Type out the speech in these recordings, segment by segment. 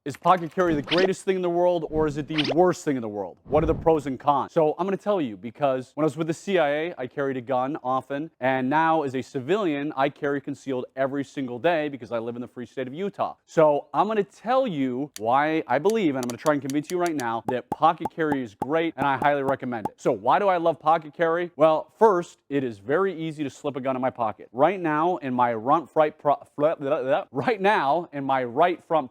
Is pocket carry the greatest thing in the world, or is it the worst thing in the world? What are the pros and cons? So I'm going to tell you, because when I was with the CIA, I carried a gun often, and now as a civilian, I carry concealed every single day because I live in the free state of Utah. So I'm going to tell you why I believe, and I'm going to try and convince you right now, that pocket carry is great, and I highly recommend it. So why do I love pocket carry? Well, first, it is very easy to slip a gun in my pocket. Right now, in my right front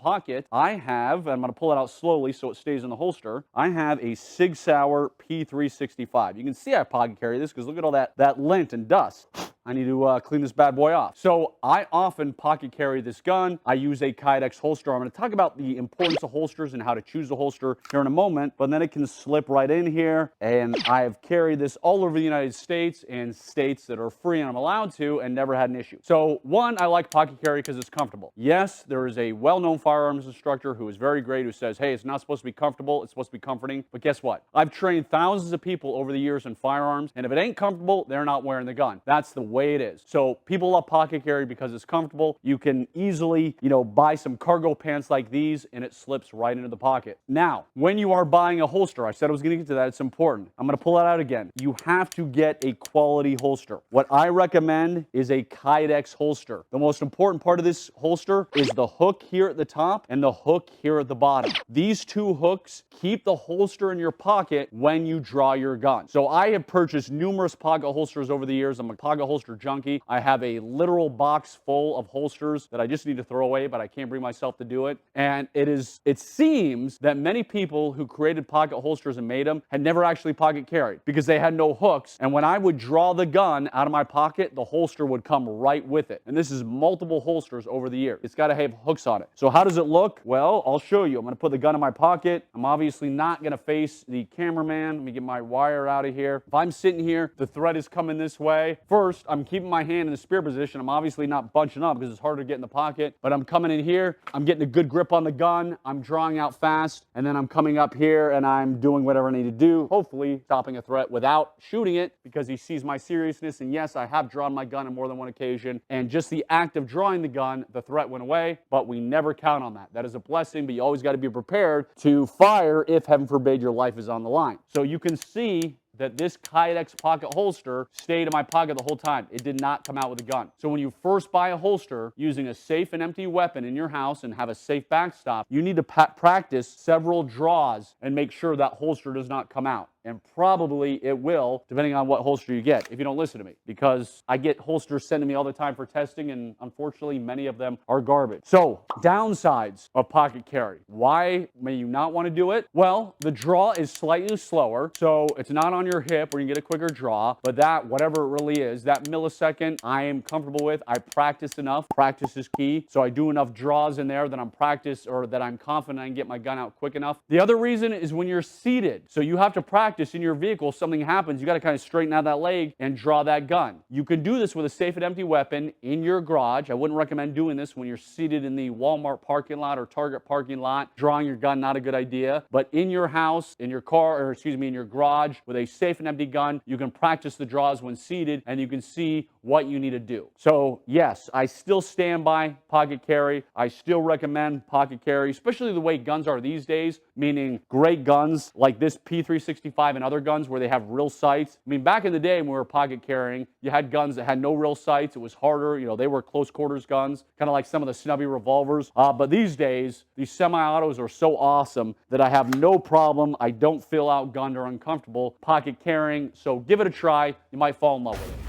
pocket, I have, and I'm going to pull it out slowly so it stays in the holster, I have a Sig Sauer P365. You can see I pocket carry this because look at all that lint and dust. I need to clean this bad boy off. So I often pocket carry this gun. I use a Kydex holster. I'm going to talk about the importance of holsters and how to choose a holster here in a moment, but then it can slip right in here, and I've carried this all over the United States and states that are free and I'm allowed to, and never had an issue. So one, I like pocket carry because it's comfortable. Yes, there is a well-known firearms instructor who is very great who says, hey, it's not supposed to be comfortable, it's supposed to be comforting. But guess what? I've trained thousands of people over the years in firearms, and if it ain't comfortable, they're not wearing the gun. That's the way it is. So people love pocket carry because it's comfortable. You can easily, buy some cargo pants like these and it slips right into the pocket. Now, when you are buying a holster, I said I was going to get to that, it's important. I'm going to pull it out again. You have to get a quality holster. What I recommend is a Kydex holster. The most important part of this holster is the hook here at the top and the hook here at the bottom. These two hooks keep the holster in your pocket when you draw your gun. So I have purchased numerous pocket holsters over the years. I'm a pocket holster junkie. I have a literal box full of holsters that I just need to throw away, but I can't bring myself to do it. And it seems that many people who created pocket holsters and made them had never actually pocket carried because they had no hooks. And when I would draw the gun out of my pocket, the holster would come right with it. And this is multiple holsters over the year. It's got to have hooks on it. So how does it look? Well, I'll show you. I'm going to put the gun in my pocket. I'm obviously not going to face the cameraman. Let me get my wire out of here. If I'm sitting here, the thread is coming this way. First, I'm keeping my hand in the spear position. I'm obviously not bunching up because it's harder to get in the pocket, but I'm coming in here. I'm getting a good grip on the gun. I'm drawing out fast, and then I'm coming up here and I'm doing whatever I need to do, hopefully stopping a threat without shooting it because he sees my seriousness. And yes, I have drawn my gun on more than one occasion, and just the act of drawing the gun, the threat went away, but we never count on that. That is a blessing, but you always got to be prepared to fire if, heaven forbid, your life is on the line. So you can see that this Kydex pocket holster stayed in my pocket the whole time. It did not come out with a gun. So when you first buy a holster using a safe and empty weapon in your house and have a safe backstop, you need to practice several draws and make sure that holster does not come out. And probably it will, depending on what holster you get, if you don't listen to me. Because I get holsters sent to me all the time for testing, and unfortunately, many of them are garbage. So, downsides of pocket carry. Why may you not want to do it? Well, the draw is slightly slower, so it's not on your hip where you can get a quicker draw, but that, whatever it really is, that millisecond I am comfortable with. I practice enough. Practice is key. So I do enough draws in there that I'm that I'm confident I can get my gun out quick enough. The other reason is when you're seated. So you have to practice in your vehicle. If something happens, you got to kind of straighten out that leg and draw that gun. You can do this with a safe and empty weapon in your garage. I wouldn't recommend doing this when you're seated in the Walmart parking lot or Target parking lot. Drawing your gun, not a good idea. But in your house, in your car, or excuse me, in your garage with a safe and empty gun, you can practice the draws when seated, and you can see what you need to do. So yes, I still stand by pocket carry. I still recommend pocket carry, especially the way guns are these days, meaning great guns like this P365 and other guns where they have real sights. I mean, back in the day when we were pocket carrying, you had guns that had no real sights. It was harder. They were close quarters guns, kind of like some of the snubby revolvers. But these days, these semi-autos are so awesome that I have no problem. I don't feel outgunned or uncomfortable pocket carrying. So give it a try. You might fall in love with it.